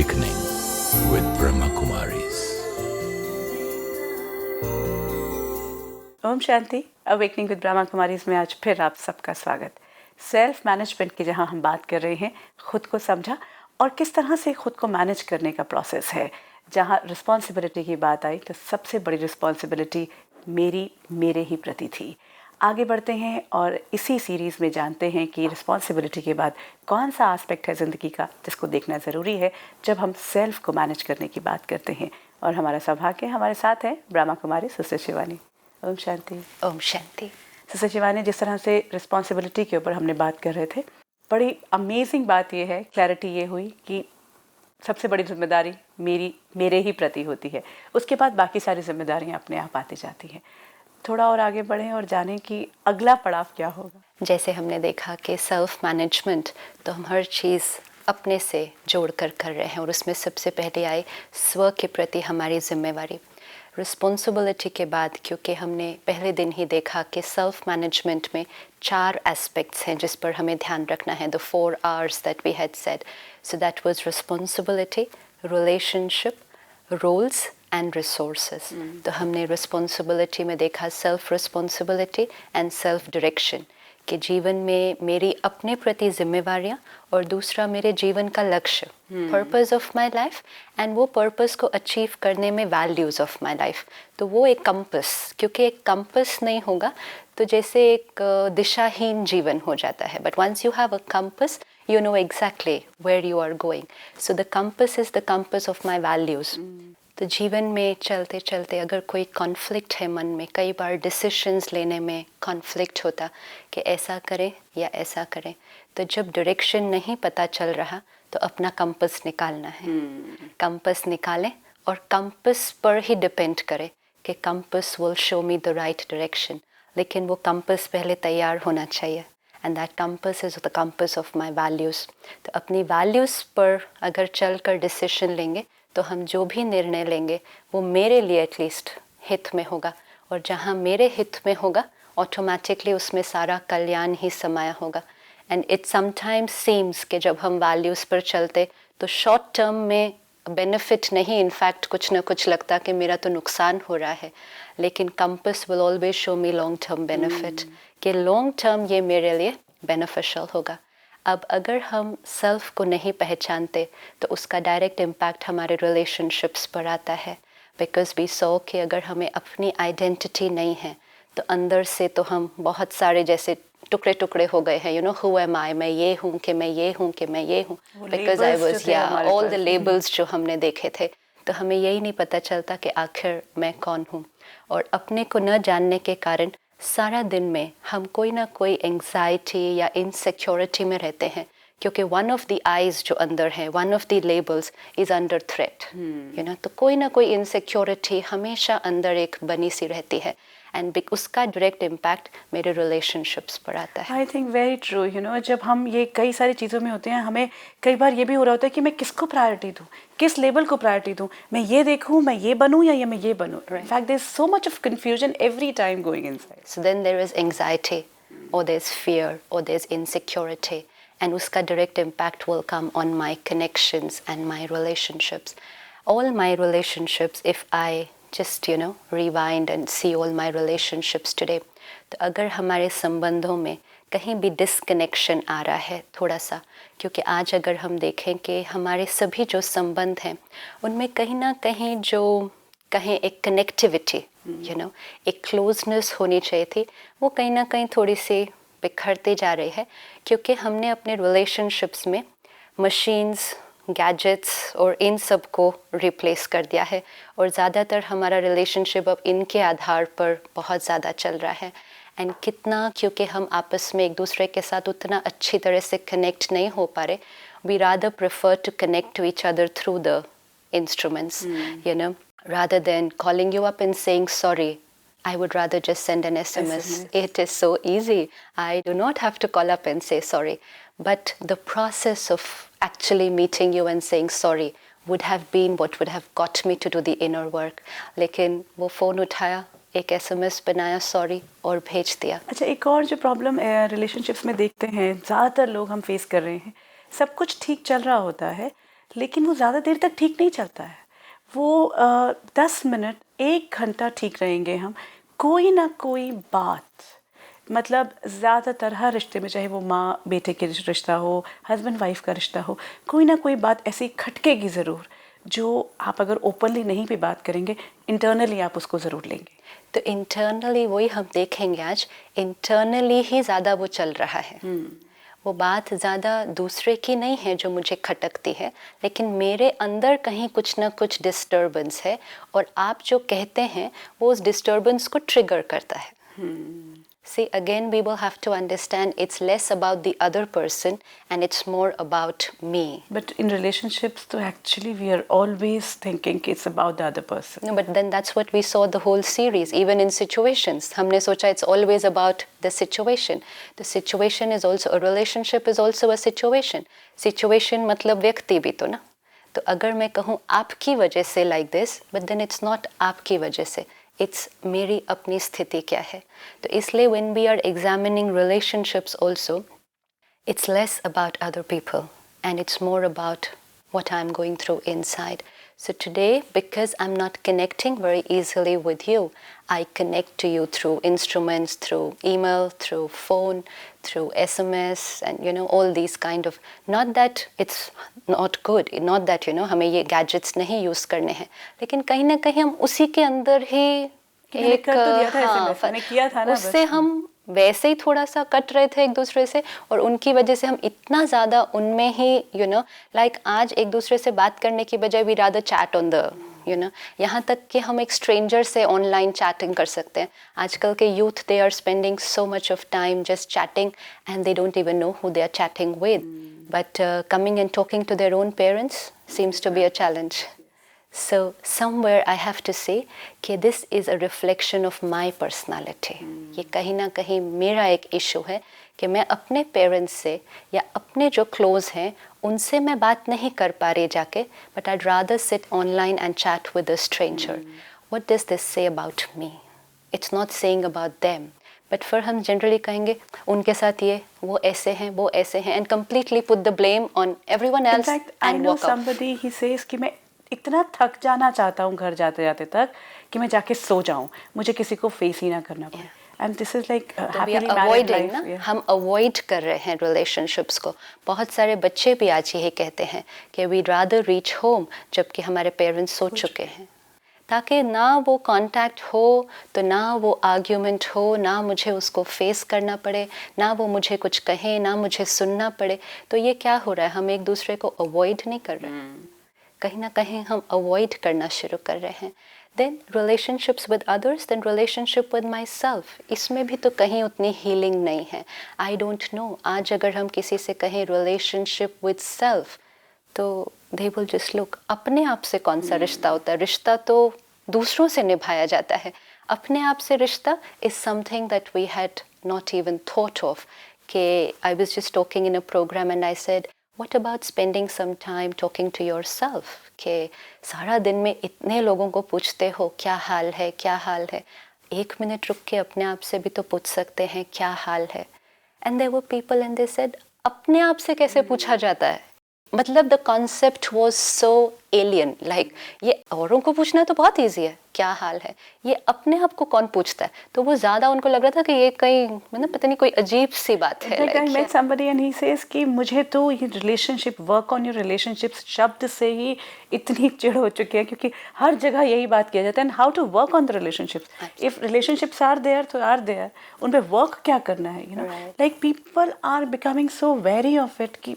Awakening with Brahma Kumaris. ओम शांति। Awakening with Brahma Kumaris में आज फिर आप सबका स्वागत। सेल्फ मैनेजमेंट की जहां हम बात कर रहे हैं, खुद को समझा और किस तरह से खुद को मैनेज करने का प्रोसेस है। जहां रिस्पॉन्सिबिलिटी की बात आई तो सबसे बड़ी रिस्पॉन्सिबिलिटी मेरे ही प्रति थी। आगे बढ़ते हैं और इसी सीरीज़ में जानते हैं कि रिस्पॉन्सिबिलिटी के बाद कौन सा एस्पेक्ट है ज़िंदगी का जिसको देखना ज़रूरी है जब हम सेल्फ को मैनेज करने की बात करते हैं। और हमारा सौभाग्य हमारे साथ है ब्रह्मा कुमारी सिस्टर शिवानी। ओम शांति। ओम शांति। सिस्टर शिवानी, जिस तरह से रिस्पॉन्सिबिलिटी के ऊपर हमने बात कर रहे थे, बड़ी अमेजिंग बात यह है, क्लैरिटी ये हुई कि सबसे बड़ी जिम्मेदारी मेरे ही प्रति होती है। उसके बाद बाकी सारी जिम्मेदारियां अपने आप आती जाती हैं। थोड़ा और आगे बढ़ें और जानें कि अगला पड़ाव क्या होगा। जैसे हमने देखा कि सेल्फ मैनेजमेंट तो हम हर चीज़ अपने से जोड़कर कर रहे हैं और उसमें सबसे पहले आए स्व के प्रति हमारी जिम्मेवारी। रिस्पॉन्सिबिलिटी के बाद क्योंकि हमने पहले दिन ही देखा कि सेल्फ मैनेजमेंट में 4 एस्पेक्ट्स हैं जिस पर हमें ध्यान रखना है। The 4 R's that we had said. So that was responsibility, relationship, roles and resources. तो हमने रिस्पॉन्सिबिलिटी में देखा self responsibility and self direction, कि जीवन में मेरी अपने प्रति जिम्मेवारियाँ और दूसरा मेरे जीवन का लक्ष्य, purpose of my life, and वो पर्पस को अचीव करने में वैल्यूज़ ऑफ माय लाइफ। तो वो एक कंपस, क्योंकि एक कंपस नहीं होगा तो जैसे एक दिशाहीन जीवन हो जाता है। But once you have a compass you know exactly where you are going. So the compass is the compass of my values. तो जीवन में चलते चलते अगर कोई कॉन्फ्लिक्ट है मन में, कई बार डिसीशंस लेने में कॉन्फ्लिक्ट होता कि ऐसा करें या ऐसा करें, तो जब डायरेक्शन नहीं पता चल रहा तो अपना कंपस निकालना है। कंपस निकालें और कंपस पर ही डिपेंड करें कि compass will show me the right direction, लेकिन वो कंपस पहले तैयार होना चाहिए। And that compass is the compass of my values. तो अपनी वैल्यूज़ पर अगर चल कर डिसीशन लेंगे तो हम जो भी निर्णय लेंगे वो मेरे लिए एटलीस्ट हित में होगा, और जहाँ मेरे हित में होगा ऑटोमेटिकली उसमें सारा कल्याण ही समाया होगा। एंड इट समटाइम्स सीम्स कि जब हम वैल्यूज़ पर चलते तो शॉर्ट टर्म में बेनिफिट नहीं, इनफैक्ट कुछ ना कुछ लगता कि मेरा तो नुकसान हो रहा है, लेकिन compass will always show me long term benefit, कि लॉन्ग टर्म ये मेरे लिए बेनिफिशियल होगा। अब अगर हम सेल्फ को नहीं पहचानते तो उसका डायरेक्ट इम्पैक्ट हमारे रिलेशनशिप्स पर आता है। बिकॉज वी सो कि अगर हमें अपनी आइडेंटिटी नहीं है तो अंदर से तो हम बहुत सारे जैसे टुकड़े टुकड़े हो गए हैं। यू नो, हु एम आई, मैं ये हूँ कि मैं ये हूँ कि मैं ये हूँ। Because I was all the labels जो हमने देखे थे, तो हमें यही नहीं पता चलता कि आखिर मैं कौन हूँ। और अपने को न जानने के कारण सारा दिन में हम कोई ना कोई एंग्जाइटी या इनसिक्योरिटी में रहते हैं, क्योंकि वन ऑफ द आइज जो अंदर है, one of the labels is under threat. You know, तो कोई ना कोई इनसिक्योरिटी हमेशा अंदर एक बनी सी रहती है, एंड उसका डायरेक्ट इम्पैक्ट मेरे रिलेशनशिप्स पर आता है। I think very true. You know, जब हम ये कई सारी चीज़ों में होते हैं, हमें कई बार ये भी हो रहा होता है कि मैं किसको प्रायोरिटी दूँ, किस लेवल को प्रायोरिटी दूँ, मैं ये देखूँ, मैं ये बनूँ या मैं ये बनूँ। In fact there is so much of confusion every time going inside. So then there is anxiety और देयर इज फियर और देयर इज इनसिक्योरिटी, एंड उसका direct impact will come on my connections and my relationships. All my relationships, if I just rewind and see all my relationships today, तो अगर हमारे संबंधों में कहीं भी डिसकनेक्शन आ रहा है थोड़ा सा, क्योंकि आज अगर हम देखें कि हमारे सभी जो संबंध हैं उनमें कहीं ना कहीं जो कहें एक कनेक्टिविटी, एक क्लोजनेस होनी चाहिए थी, वो कहीं ना कहीं थोड़ी सी बिखरते जा रही है, क्योंकि हमने अपने रिलेशनशिप्स में मशीन्स, गैजेट्स और इन सब को रिप्लेस कर दिया है, और ज़्यादातर हमारा रिलेशनशिप अब इनके आधार पर बहुत ज़्यादा चल रहा है। एंड कितना, क्योंकि हम आपस में एक दूसरे के साथ उतना अच्छी तरह से कनेक्ट नहीं हो पा रहे, we rather prefer to connect to each other through the instruments, rather than calling you up and saying sorry. I would rather just send an SMS. It is so easy. I do not have to call up and say sorry. But the process of actually meeting you and saying sorry would have been what would have got me to do the inner work. लेकिन वो phone उठाया, एक SMS बनाया sorry और भेज दिया। अच्छा, एक और जो प्रॉब्लम रिलेशनशिप्स में देखते हैं, ज़्यादातर लोग हम फेस कर रहे हैं, सब कुछ ठीक चल रहा होता है, लेकिन वो ज़्यादा देर तक ठीक नहीं चलता है। वो 10 मिनट 1 घंटा ठीक रहेंगे हम, कोई ना कोई बात, मतलब ज़्यादातर हर रिश्ते में, चाहे वो माँ बेटे के रिश्ता हो, हस्बैंड वाइफ का रिश्ता हो, कोई ना कोई बात ऐसी खटकेगी ज़रूर, जो आप अगर ओपनली नहीं भी बात करेंगे, इंटरनली आप उसको ज़रूर लेंगे। तो इंटरनली वही हम देखेंगे आज, इंटरनली ही ज़्यादा वो चल रहा है। वो बात ज़्यादा दूसरे की नहीं है जो मुझे खटकती है, लेकिन मेरे अंदर कहीं कुछ ना कुछ डिस्टर्बेंस है, और आप जो कहते हैं वो उस डिस्टर्बेंस को ट्रिगर करता है। See, again, we will have to understand it's less about the other person and it's more about me. But in relationships, so actually we are always thinking it's about the other person. No, but then that's what we saw the whole series, even in situations. हमने सोचा it's always about the situation. The situation is also, a relationship is also a situation. Situation मतलब व्यक्ति भी तो ना। तो अगर मैं कहूँ आपकी वजह से like this, but then it's not आपकी वजह से. It's मेरी अपनी स्थिति क्या है। तो इसलिए when we are examining relationships also, it's less about other people and it's more about what I'm going through inside. So today, because I'm not connecting very easily with you, I connect to you through instruments, through email, through phone, through SMS, and you know, all these kind of, not that it's not good, not that you know हमें ये gadgets नहीं use करने हैं, लेकिन कहीं ना कहीं हम उसी के अंदर ही एक कर तो दिया था SMS, मैंने किया था ना, उससे हम वैसे ही थोड़ा सा कट रहे थे एक दूसरे से, और उनकी वजह से हम इतना ज़्यादा उनमें ही यू नो लाइक आज एक दूसरे से बात करने की बजाय we rather chat on the you know, यहाँ तक कि हम एक स्ट्रेंजर से ऑनलाइन चैटिंग कर सकते हैं। आजकल के youth they are spending so much of time just chatting and they don't even know who they are chatting with, but coming and talking to their own parents seems to be a challenge. So somewhere I have to say कि this is a reflection of my personality. ये कहीं ना कहीं मेरा एक issue है कि मैं अपने पेरेंट्स से या अपने जो क्लोज हैं उनसे मैं बात नहीं कर पा रही जाके, but I'd rather sit online and chat with a stranger. What does this say about me? It's not saying about them. But फिर हम जनरली कहेंगे उनके साथ ये वो ऐसे हैं वो ऐसे हैं and completely put the blame on everyone else. In fact, I and know walk off. somebody, he says कि मैं इतना थक जाना चाहता हूँ घर जाते जाते तक कि मैं जाके सो जाऊँ, मुझे किसी को फेस ही ना करना पड़े। And this is like happily married life. हम अवॉइड कर रहे हैं रिलेशनशिप्स को। बहुत सारे बच्चे भी आज यही कहते हैं कि वी रादर रीच होम जबकि हमारे पेरेंट्स सो चुके हैं, ताकि ना वो कांटेक्ट हो तो ना वो आर्ग्यूमेंट हो, ना मुझे उसको फेस करना पड़े, ना वो मुझे कुछ कहे, ना मुझे सुनना पड़े। तो ये क्या हो रहा है, हम एक दूसरे को अवॉइड नहीं कर रहे हैं, कहीं ना कहीं हम अवॉइड करना शुरू कर रहे हैं। Then relationships with others, then relationship with myself, इसमें भी तो कहीं उतनी हीलिंग नहीं है। आई डोंट नो, आज अगर हम किसी से कहें रिलेशनशिप विद सेल्फ तो दे विल जस्ट लुक, अपने आप से कौन सा रिश्ता होता है? रिश्ता तो दूसरों से निभाया जाता है, अपने आप से रिश्ता is something that we had not even thought of. कि I was just talking in a programme and I said What about spending some time talking to yourself? कि सारा दिन में इतने लोगों को पूछते हो क्या हाल है क्या हाल है, 1 मिनट रुक के अपने आप से भी तो पूछ सकते हैं क्या हाल है। And there were people and they said अपने आप से कैसे पूछा जाता है? मतलब the concept was so alien, like ये औरों को पूछना तो बहुत ईजी है क्या हाल है, ये अपने आप को कौन पूछता है? तो वो ज़्यादा उनको लग रहा था कि ये कहीं मतलब पता नहीं कोई अजीब सी बात है। Like I met somebody and he says कि मुझे तो ये relationship, work on your relationships शब्द से ही इतनी चिढ़ हो चुकी है, क्योंकि हर जगह यही बात किया जाता है। And how to work on the relationships, if relationships are there तो आर देयर, उन पे वर्क क्या करना है, you know. Like people are becoming so very of it कि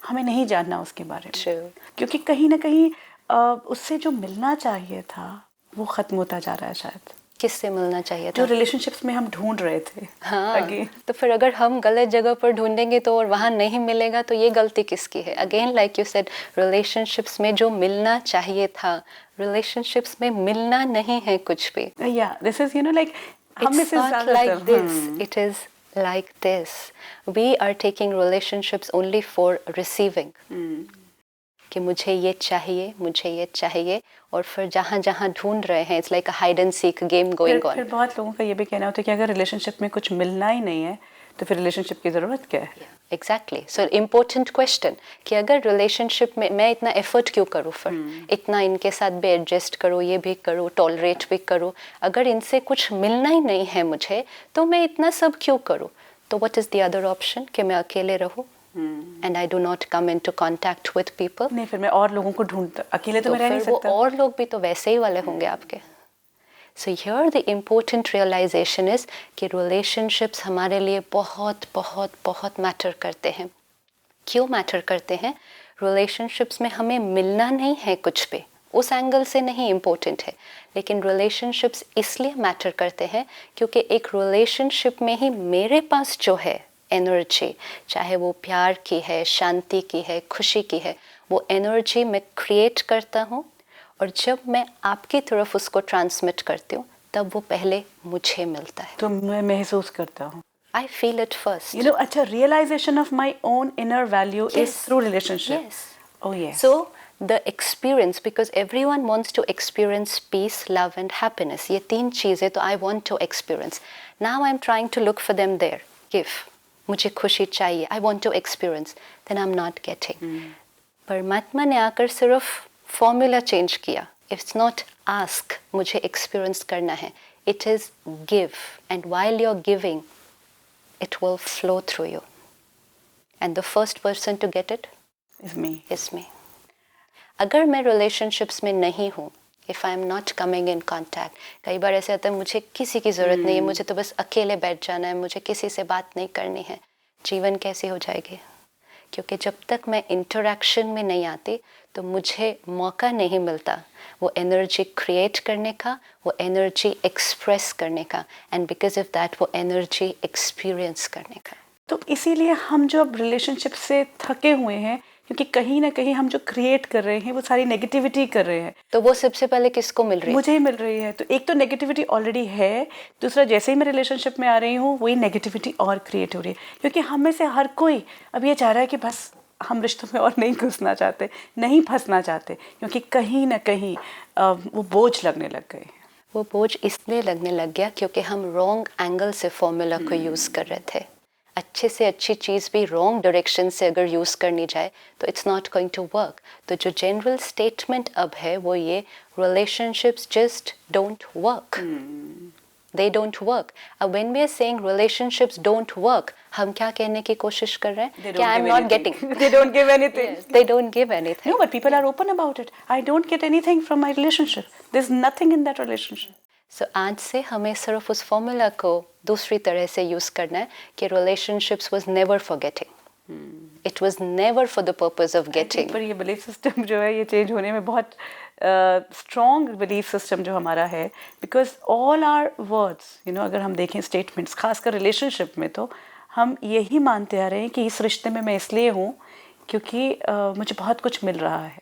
हमें नहीं जानना उसके बारे में, क्योंकि कहीं ना कहीं उससे जो मिलना चाहिए था वो खत्म होता जा रहा है। शायद किससे मिलना चाहिए था? जो रिलेशनशिप्स में हम ढूंढ रहे थे। हाँ, तो फिर अगर हम गलत जगह पर ढूंढेंगे तो और वहाँ नहीं मिलेगा तो ये गलती किसकी है? Again like you said, relationships में जो मिलना चाहिए था रिलेशनशिप्स में मिलना नहीं है कुछ भी। या this is you know like It's not like this, it is like this. We are taking relationships only for receiving. कि मुझे ये चाहिए, और फिर जहाँ जहाँ ढूंढ रहे हैं, it's like a hide and seek game going on. फिर बहुत लोगों का ये भी कहना होता है कि अगर रिलेशनशिप में कुछ मिलना ही नहीं है तो फिर रिलेशनशिप की ज़रूरत क्या है? एग्जैक्टली, सो इम्पोर्टेंट क्वेश्चन कि अगर रिलेशनशिप में मैं इतना एफर्ट क्यों करूँ, फिर इतना इनके साथ भी एडजस्ट करूँ, ये भी करूँ, टॉलरेट भी करूँ, अगर इनसे कुछ मिलना ही नहीं है मुझे तो मैं इतना सब क्यों करूँ? तो what is the other option कि मैं अकेले रहूँ and I do not come into contact with people? नहीं, फिर मैं और लोगों को ढूंढता, अकेले तो तो मैं रह नहीं फिर वो सकता। और लोग भी तो वैसे ही वाले होंगे आपके। So here the important realisation is कि रिलेशनशिप्स हमारे लिए बहुत बहुत बहुत मैटर करते हैं। क्यों मैटर करते हैं? रिलेशनशिप्स में हमें मिलना नहीं है कुछ भी, उस एंगल से नहीं इम्पोर्टेंट है, लेकिन रिलेशनशिप्स इसलिए मैटर करते हैं क्योंकि एक रिलेशनशिप में ही मेरे पास जो है एनर्जी, चाहे वो प्यार की है, शांति की है, खुशी की है, वो एनर्जी मैं क्रिएट करता हूँ और जब मैं आपकी तरफ उसको ट्रांसमिट करती हूँ तब वो पहले मुझे मिलता है। तो मैं महसूस करता हूँ, I feel it first. you know, अच्छा, realization of my own inner value is Yes. through relationship. Yes. Oh yes. So the experience, because everyone wants to experience peace, love and happiness. ये तीन चीज़ें तो I want to experience. Now I'm trying to look for them there. Give. मुझे खुशी चाहिए. I want to experience. Then I'm not getting. परमात्मा ने आकर सिर्फ फॉर्मूला चेंज किया. It's not ask. मुझे experience करना है. It is give. And while you're giving, it will flow through you. And the first person to get it is me. is me. अगर मैं relationships में नहीं हूँ, if I am not coming in contact, कई बार ऐसे आता है मुझे किसी की ज़रूरत नहीं है, मुझे तो बस अकेले बैठ जाना है, मुझे किसी से बात नहीं करनी है, जीवन कैसी हो जाएगी? क्योंकि जब तक मैं इंटरेक्शन में नहीं आती तो मुझे मौका नहीं मिलता वो एनर्जी क्रिएट करने का, वो एनर्जी एक्सप्रेस करने का, एंड बिकॉज ऑफ दैट वो एनर्जी एक्सपीरियंस करने का। तो इसीलिए हम जो अब रिलेशनशिप से थके हुए हैं, क्योंकि कहीं ना कहीं हम जो क्रिएट कर रहे हैं वो सारी नेगेटिविटी कर रहे हैं। तो वो सबसे पहले किसको मिल रही है? मुझे ही मिल रही है। तो एक तो नेगेटिविटी ऑलरेडी है, दूसरा जैसे ही मैं रिलेशनशिप में आ रही हूँ वही नेगेटिविटी और क्रिएट हो रही है, क्योंकि हम में से हर कोई अब ये चाह रहा है कि बस हम रिश्तों में और नहीं घुसना चाहते, नहीं फंसना चाहते, क्योंकि कहीं ना कहीं वो बोझ लगने लग गए। वो बोझ इसलिए लगने लग गया क्योंकि हम रॉन्ग एंगल से फॉर्मूला को यूज़ कर रहे थे। अच्छे से अच्छी चीज़ भी रॉन्ग डायरेक्शन से अगर यूज़ करनी जाए तो it's not going to work. तो जो जनरल स्टेटमेंट अब है वो ये, relationships just don't work, they don't work. अब when we are saying relationships don't work, हम क्या कहने की कोशिश कर रहे हैं कि I am not getting, they don't give anything, they don't give anything. No, but people are open about it. I don't get anything from my relationship, there is nothing in that relationship. So आज से हमें सिर्फ उस formula को दूसरी तरह से use करना है कि relationships was never for getting, it was never for the purpose of getting. पर ये बिलीफ सिस्टम जो है ये चेंज होने में बहुत स्ट्रॉन्ग बिलीफ सिस्टम जो हमारा है, because all are words, you know, अगर हम देखें स्टेटमेंट्स खासकर रिलेशनशिप में, तो हम यही मानते आ रहे हैं कि इस रिश्ते में मैं इसलिए हूँ क्योंकि मुझे बहुत कुछ मिल रहा है।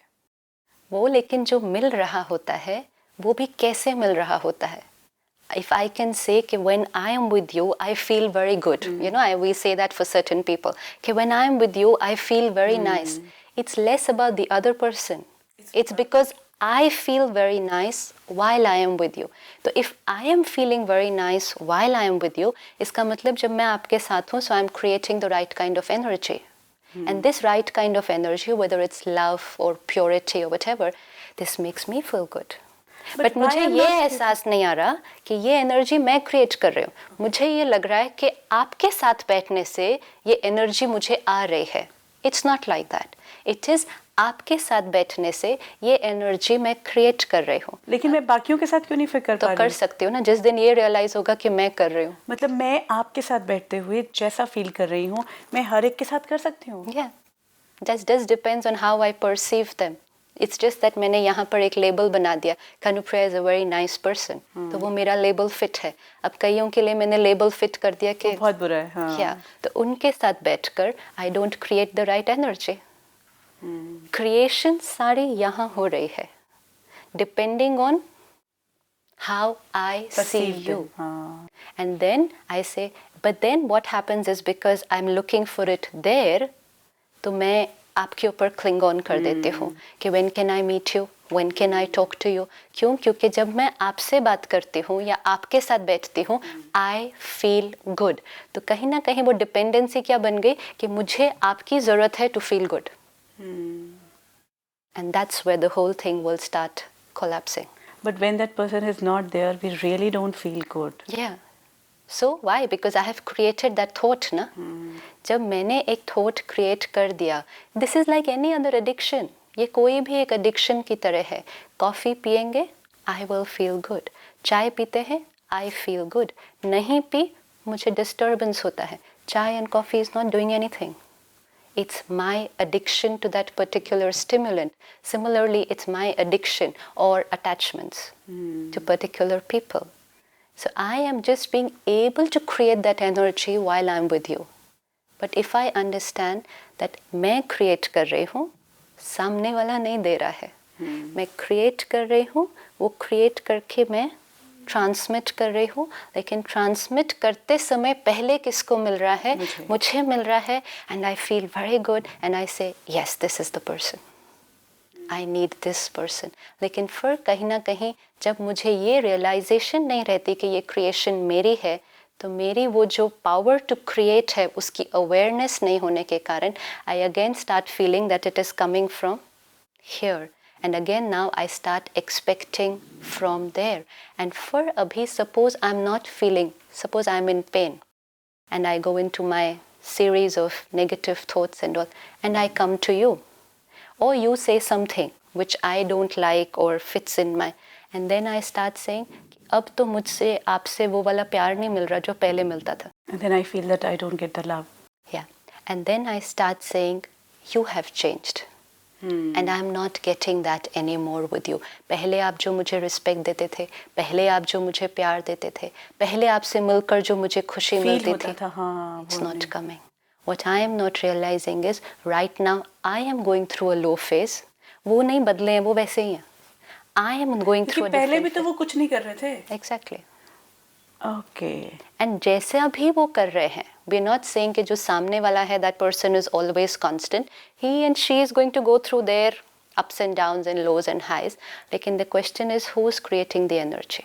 वो लेकिन जो मिल रहा होता है वो भी कैसे मिल रहा होता है? If I can say कि when I am with you I feel very good, you know, we say that for certain people कि when I am with you I feel very nice. It's less about the other person. It's because I feel very nice while I am with you. तो if I am feeling very nice while I am with you, इसका मतलब जब मैं आपके साथ हूँ, so I am creating the right kind of energy. And this right kind of energy, whether it's love or purity or whatever, this makes me feel good. But मुझे ये एहसास नहीं आ रहा कि ये एनर्जी मैं क्रिएट कर रही हूँ। मुझे ये लग रहा है कि आपके साथ बैठने से ये एनर्जी मुझे आ रही है। It's not like that, it is आपके साथ बैठने से ये एनर्जी मैं क्रिएट कर रही हूँ। लेकिन मैं बाकियों के साथ क्यों नहीं फिर कर पा रही हूँ? तो कर सकती हूँ ना, जिस दिन ये रियलाइज होगा कि मैं कर रही हूँ। मतलब मैं आपके साथ बैठते हुए जैसा फील कर रही हूँ मैं हर एक के साथ कर सकती हूँ। Yeah, that just depends on how I perceive them. It's just that मैंने यहाँ पर एक लेबल बना दिया, Kanupriya is a very nice person, तो वो मेरा लेबल फिट है। अब कईयों के लिए मैंने लेबल फिट कर दिया कि बहुत बुरा है। हाँ। क्या, तो उनके साथ बैठकर I don't create the right energy. Creation सारी यहाँ हो रही है, depending on how I see you. And then I say, but then what happens is because I'm looking for it there, तो मैं आपके ऊपर क्लिंग ऑन कर देती हूँ कि when can I meet you, when can I talk to you. क्यों? क्योंकि जब मैं आपसे बात करती हूँ या आपके साथ बैठती हूँ, आई फील गुड। तो कहीं ना कहीं वो डिपेंडेंसी क्या बन गई कि मुझे आपकी ज़रूरत है to feel good, and that's where the whole thing will start collapsing. But when that person is not there, we really don't feel good. Yeah. So why? Because I have created that thought ना। जब मैंने एक thought create कर दिया, this is like any other addiction, ये कोई भी एक एडिक्शन की तरह है। कॉफ़ी पियेंगे, आई विल फील गुड। चाय पीते हैं, आई फील गुड। नहीं पी, मुझे डिस्टर्बेंस होता है। चाय and coffee is not doing anything, it's my addiction to that particular stimulant. Similarly, it's my addiction or attachments to particular people. So I am just being able to create that energy while I'm with you. But if I understand that मैं create कर रही हूँ, सामने वाला नहीं दे रहा है। मैं create कर रही हूँ, वो create करके मैं ट्रांसमिट कर रही हूँ, लेकिन ट्रांसमिट करते समय पहले किसको मिल रहा है? मुझे मिल रहा है, and I feel very good and I say yes this is the person, I need this person. लेकिन फिर कहीं ना कहीं जब मुझे ये रियलाइजेशन नहीं रहती कि ये क्रिएशन मेरी है, तो मेरी वो जो पावर टू क्रिएट है उसकी अवेयरनेस नहीं होने के कारण I again start feeling that it is coming from here, and again now I start expecting from there. And for abhi, suppose I'm not feeling, suppose I'm in pain and I go into my series of negative thoughts and all, and I come to you, or you say something which I don't like or fits in my, and then I start saying अब तो मुझसे आपसे वो वाला प्यार नहीं मिल रहा जो पहले मिलता था, And then I feel that I don't get the love. yeah, and then I start saying you have changed. And I'm not getting that anymore with you. पहले आप जो मुझे रिस्पेक्ट देते थे, पहले आप जो मुझे प्यार देते थे, पहले आपसे मिलकर जो मुझे खुशी मिलती थी, it's not coming. What I am not realizing is right now I am going through a low phase. वो नहीं बदले हैं, वो वैसे ही हैं. I am going through a पहले different भी तो वो कुछ नहीं कर रहे थे. Exactly. Okay. And जैसे अभी वो कर रहे हैं, we are not saying कि जो सामने वाला है that person is always constant. He and she is going to go through their ups and downs and lows and highs. लेकिन the question is who is creating the energy?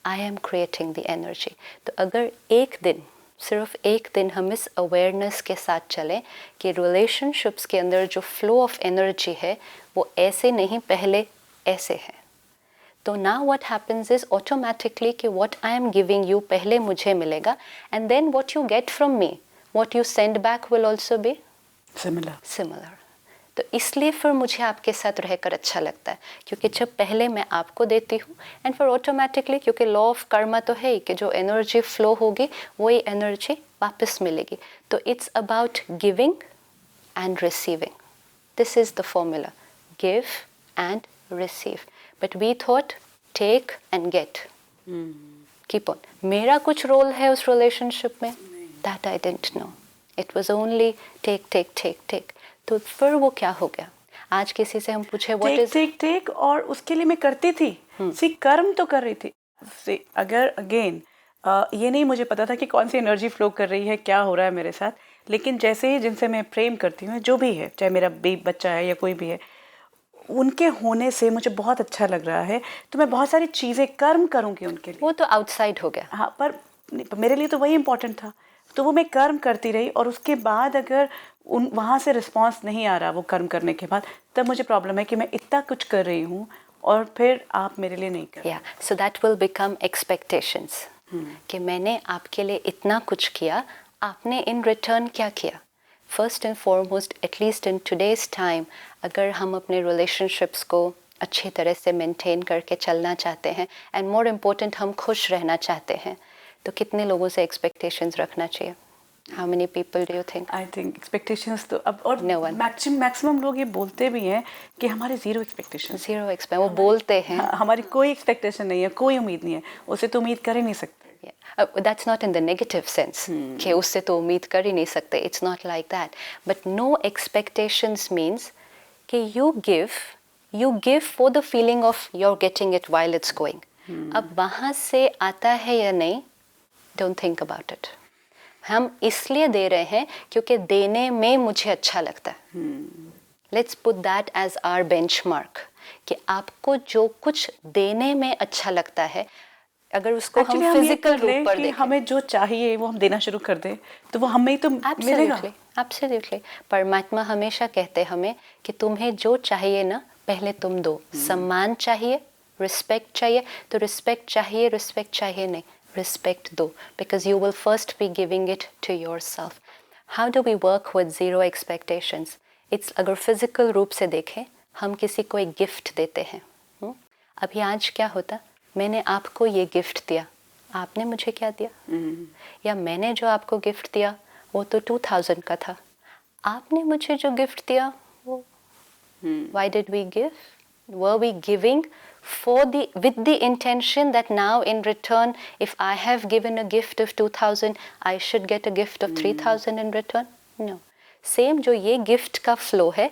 I am creating the energy. तो अगर एक दिन, सिर्फ एक दिन हम इस awareness के साथ चलें कि relationships के अंदर जो flow of energy है वो ऐसे नहीं, पहले ऐसे है, तो now what happens is automatically कि what I am giving you पहले मुझे मिलेगा, and then what you get from me, what you send back will also be similar. तो इसलिए फिर मुझे आपके साथ रहकर अच्छा लगता है, क्योंकि जब पहले मैं आपको देती हूँ एंड फिर ऑटोमेटिकली, क्योंकि लॉ ऑफ कर्मा तो है ही कि जो एनर्जी फ्लो होगी वही एनर्जी वापस मिलेगी. तो it's about giving and receiving. This is the formula, give and receive, but we thought take and get. Keep on. मेरा कुछ रोल है उस relationship में, that I didn't know. It was only take. तो फिर वो क्या हो गया? आज किसी से हम पूछे what is take और उसके लिए मैं करती थी. सी कर्म तो कर रही थी. अगर अगेन ये नहीं मुझे पता था कि कौन सी एनर्जी फ्लो कर रही है, क्या हो रहा है मेरे साथ, लेकिन जैसे ही जिनसे मैं प्रेम करती हूँ, जो भी है, चाहे मेरा बच्चा है या कोई भी है, उनके होने से मुझे बहुत अच्छा लग रहा है, तो मैं बहुत सारी चीज़ें कर्म करूँगी उनके लिए. वो तो आउटसाइड हो गया. हाँ, पर मेरे लिए तो वही इम्पोर्टेंट था, तो वो मैं कर्म करती रही, और उसके बाद अगर वहाँ से रिस्पांस नहीं आ रहा वो कर्म करने के बाद, तब मुझे प्रॉब्लम है कि मैं इतना कुछ कर रही हूँ और फिर आप मेरे लिए नहीं कर रहे. So that will become expectations कि मैंने आपके लिए इतना कुछ किया, आपने इन रिटर्न क्या किया. First and foremost, at least in today's time, अगर हम अपने रिलेशनशिप्स को अच्छी तरह से मेंटेन करके चलना चाहते हैं, एंड मोर इम्पोर्टेंट हम खुश रहना चाहते हैं, तो कितने लोगों से एक्सपेक्टेशंस रखना चाहिए? How many people do you think? I think expectations तो अब, और No one. मैक्सिमम लोग ये बोलते भी हैं कि हमारे ज़ीरो एक्सपेक्टेशन. वो बोलते हैं. हमारी कोई एक्सपेक्टेशन नहीं है, कोई उम्मीद नहीं है, उससे तो उम्मीद कर ही नहीं सकते. That's not in the negative sense कि उससे तो उम्मीद कर ही नहीं सकते. It's not like that. But no expectations means कि you give for the feeling of you're getting it while it's going. अब वहाँ से आता है या नहीं, don't think about it. हम इसलिए दे रहे हैं क्योंकि देने में मुझे अच्छा लगता है। Let's put that as our benchmark कि आपको जो कुछ देने में अच्छा लगता है, अगर उसको हम फिजिकल रूप पर देखें, हमें जो चाहिए वो हम देना शुरू कर दें तो वो हमें ही तो मिलेगा। एब्सोल्युटली। परमात्मा हमेशा कहते हमें कि तुम्हें जो चाहिए ना पहले तुम दो। सम्मान चाहिए, रिस्पेक्ट चाहिए, तो रिस्पेक्ट चाहिए नहीं, रिस्पेक्ट दो, because you will first be giving it to yourself. How do we work with zero expectations? It's, अगर फिजिकल रूप से देखें, हम किसी को एक गिफ्ट देते हैं। अभी आज क्या होता, मैंने आपको ये गिफ्ट दिया, आपने मुझे क्या दिया? या मैंने जो आपको गिफ्ट दिया वो तो 2000 का था, आपने मुझे जो गिफ्ट दिया वो why did we give? Were we giving with the intention that now in return, if I have given a gift of 2000, I should get a gift of 3000 in return? No. Same जो ये gift का flow है,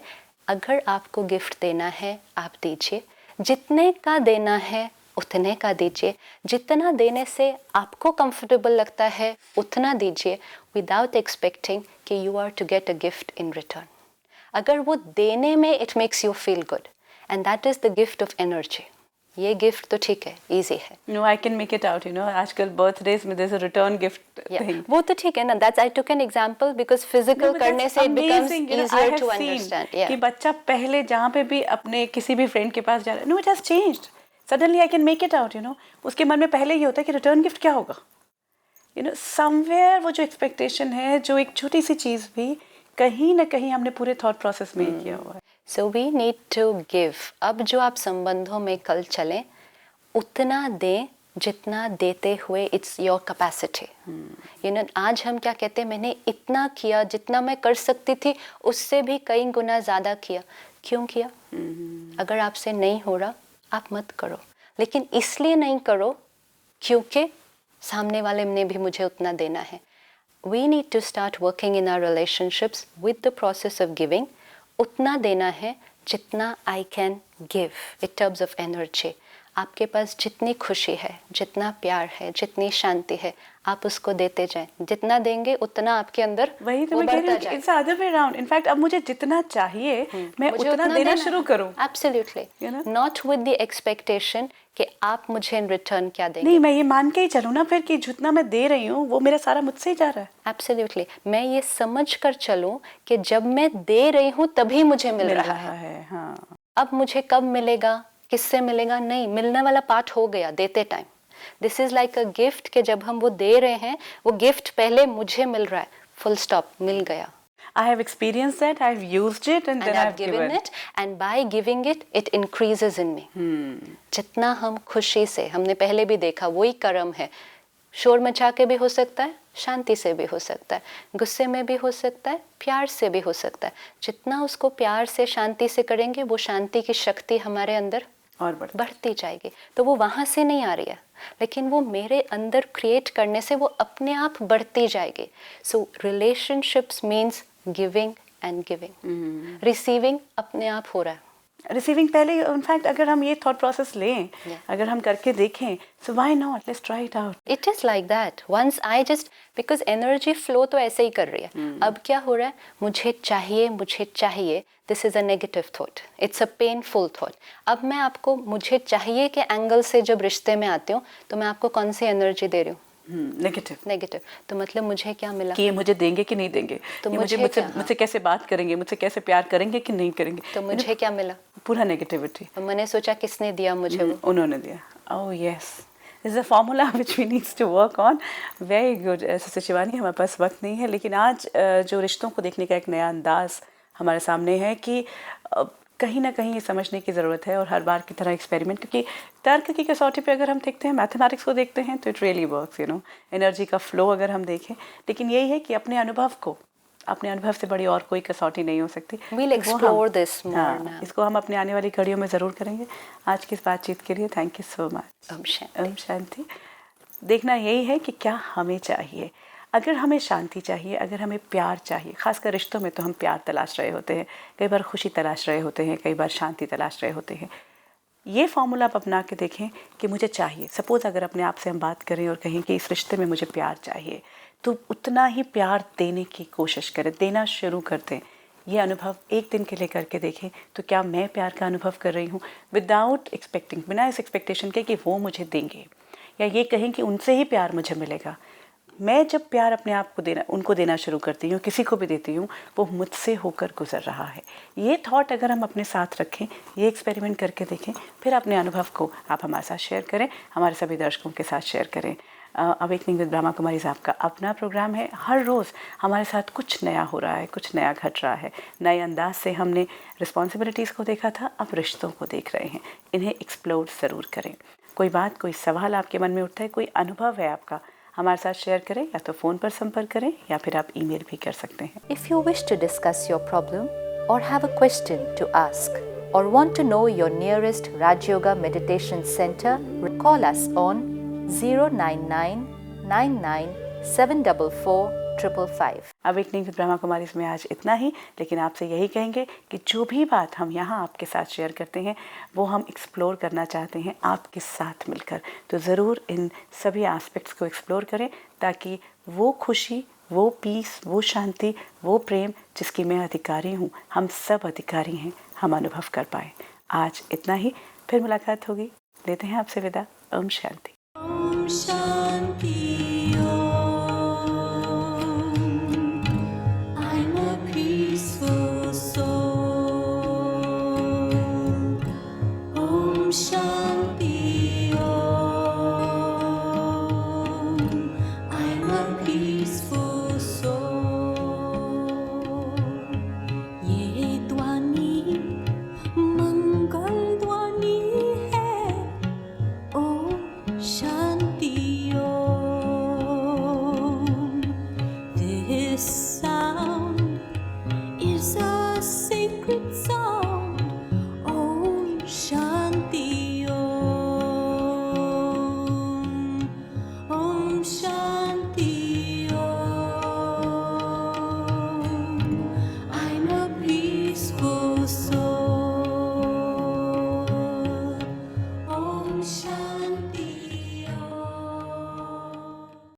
अगर आपको gift देना है आप दीजिए, जितने का देना है उतने का दीजिए, जितना देने से आपको कंफर्टेबल लगता है उतना दीजिए, विदाउट एक्सपेक्टिंग कि you are to get a gift in return. अगर वो देने में it makes you feel good, and that is the gift of energy. ये गिफ्ट तो ठीक है, इजी है। No, I can make it out, you know, आजकल बर्थडेज में there is a return gift thing. वो तो ठीक है ना, that's, I took an example because physical करने से it becomes easier to understand. कि बच्चा पहले जहाँ पे भी अपने किसी भी फ्रेंड के पास जा रहा है, no, it has changed, suddenly I can make it out, you know. उसके मन में पहले ये होता है कि रिटर्न गिफ्ट क्या होगा, यू नो, समवेयर वो जो एक्सपेक्टेशन है, जो एक छोटी सी चीज़ भी कहीं ना कहीं हमने पूरे थॉट प्रोसेस में किया हुआ है। So we need to give. अब जो आप संबंधों में कल चलें, उतना दें जितना देते हुए it's your capacity. You know, आज हम क्या कहते हैं, मैंने इतना किया जितना मैं कर सकती थी, उससे भी कई गुना ज़्यादा किया। क्यों किया? अगर आपसे नहीं हो रहा आप मत करो, लेकिन इसलिए नहीं करो क्योंकि सामने वाले ने भी मुझे उतना देना है। We need to start working in our relationships with the process of giving. उतना देना है जितना I can give in terms of energy. आपके पास जितनी खुशी है, जितना प्यार है, जितनी शांति है, आप उसको देते जाएं। जितना देंगे उतना आपके अंदर वही तो मैं कह रही हूँ, it's other way around. In fact अब मुझे जितना चाहिए मैं उतना देना शुरू करूँ। Absolutely, not with the expectation कि आप मुझे इन रिटर्न क्या देंगे। नहीं, मैं ये मान के ही चलूँ ना फिर कि जितना मैं दे रही हूँ वो मेरा सारा मुझसे ही जा रहा है। एब्सोल्युटली, मैं ये समझ कर चलूँ कि जब मैं दे रही हूँ तभी मुझे मिल रहा है। हाँ। अब मुझे कब मिलेगा, किससे मिलेगा, नहीं, मिलने वाला पार्ट हो गया देते time. This is like a gift कि जब हम वो दे रहे हैं, वो गिफ्ट पहले मुझे मिल रहा है, फुल स्टॉप, मिल गया। I have experienced that, I've used it and then I've given it, and by giving it, it increases in me. जितना हम खुशी से, हमने पहले भी देखा, वही कर्म है। शोर मचा के भी हो सकता है, शांति से भी हो सकता है, गुस्से में भी हो सकता है, प्यार से भी हो सकता है। जितना उसको प्यार से, शांति से करेंगे, वो शांति की शक्ति हमारे अंदर और बढ़ती जाएगी। तो वो वहाँ से नहीं आ रही है, लेकिन वो मेरे अंदर क्रिएट करने से वो अपने आप बढ़ती जाएगी। So relationships means giving and giving. Receiving अपने आप हो रहा है। रिसीविंग पहले, इनफैक्ट अगर हम ये थॉट प्रोसेस लें, अगर हम करके देखें, so why not, let's try it out. It is like that. Once I just, because energy flow तो ऐसे ही कर रही है। अब क्या हो रहा है, मुझे चाहिए, this is a negative thought, it's a painful thought. अब मैं आपको मुझे चाहिए के एंगल से जब रिश्ते में आती हूँ, तो मैं आपको कौन सी एनर्जी दे रही हूँ? नेगेटिव। तो मतलब मुझे क्या मिला कि ये मुझे देंगे कि नहीं देंगे, तो मुझे कैसे बात करेंगे, मुझसे कैसे प्यार करेंगे कि नहीं करेंगे, तो मुझे क्या मिला? पूरा नेगेटिविटी। मैंने सोचा किसने दिया मुझे? वो उन्होंने दिया। Oh yes, this is a formula which we needs to work on. Very good sister Shivani, हमारे पास वक्त नहीं है, लेकिन आज जो रिश्तों को देखने का एक नया अंदाज हमारे सामने है कि कहीं ना कहीं ये समझने की ज़रूरत है, और हर बार की तरह एक्सपेरिमेंट, क्योंकि तर्क की कसौटी पे अगर हम देखते हैं, मैथमेटिक्स को देखते हैं, तो it really works, you know, energy का फ्लो अगर हम देखें। लेकिन यही है कि अपने अनुभव से बड़ी और कोई कसौटी नहीं हो सकती। We'll explore this more now. इसको हम अपने आने वाली घड़ियों में ज़रूर करेंगे। आज की इस बातचीत के लिए thank you so much. Om Shanti. देखना यही है कि क्या हमें चाहिए। अगर हमें शांति चाहिए, अगर हमें प्यार चाहिए, खासकर रिश्तों में तो हम प्यार तलाश रहे होते हैं, कई बार खुशी तलाश रहे होते हैं, कई बार शांति तलाश रहे होते हैं। ये फॉर्मूला आप अपना के देखें कि मुझे चाहिए। सपोज़ अगर अपने आप से हम बात करें और कहें कि इस रिश्ते में मुझे प्यार चाहिए, तो उतना ही प्यार देने की कोशिश करें, देना शुरू कर दें। ये अनुभव एक दिन के लिए करके देखें तो क्या मैं प्यार का अनुभव कर रही हूँ, विदाउट एक्सपेक्टिंग, बिना इस एक्सपेक्टेशन के कि वो मुझे देंगे या ये कहें कि उनसे ही प्यार मुझे मिलेगा। मैं जब प्यार अपने आप को देना, उनको देना शुरू करती हूँ, किसी को भी देती हूँ, वो मुझसे होकर गुजर रहा है। ये थॉट अगर हम अपने साथ रखें, ये एक्सपेरिमेंट करके देखें, फिर अपने अनुभव को आप हमारे साथ शेयर करें, हमारे सभी दर्शकों के साथ शेयर करें। अवेकनिंग विद ब्रह्मा कुमारीज आपका अपना प्रोग्राम है। हर रोज़ हमारे साथ कुछ नया हो रहा है, कुछ नया घट रहा है। नए अंदाज से हमने रिस्पॉन्सिबिलिटीज़ को देखा था, अब रिश्तों को देख रहे हैं। इन्हें एक्सप्लोर ज़रूर करें। कोई बात, कोई सवाल आपके मन में उठता है, कोई अनुभव है आपका, हमारे साथ शेयर करें, या तो फ़ोन पर संपर्क करें या फिर आप ईमेल भी कर सकते हैं। If you wish to discuss your problem or have a question to ask or want to know your nearest Raj Yoga Meditation Center, call us on 09999744555. Awakening with Brahma Kumari में आज इतना ही, लेकिन आपसे यही कहेंगे कि जो भी बात हम यहाँ आपके साथ शेयर करते हैं वो हम एक्सप्लोर करना चाहते हैं आपके साथ मिलकर। तो ज़रूर इन सभी एस्पेक्ट्स को एक्सप्लोर करें ताकि वो खुशी, वो पीस, वो शांति, वो प्रेम जिसकी मैं अधिकारी हूँ, हम सब अधिकारी हैं, हम अनुभव कर पाए। आज इतना ही, फिर मुलाकात होगी। लेते हैं आपसे विदा। Om Shanti. Om Shanti. I'm a peaceful soul. Om Shanti Om. I'm a peaceful soul. ये ध्वनि मंगल ध्वनि है। ओम Shanti Om. This sound is a sacred sound. Om Shanti.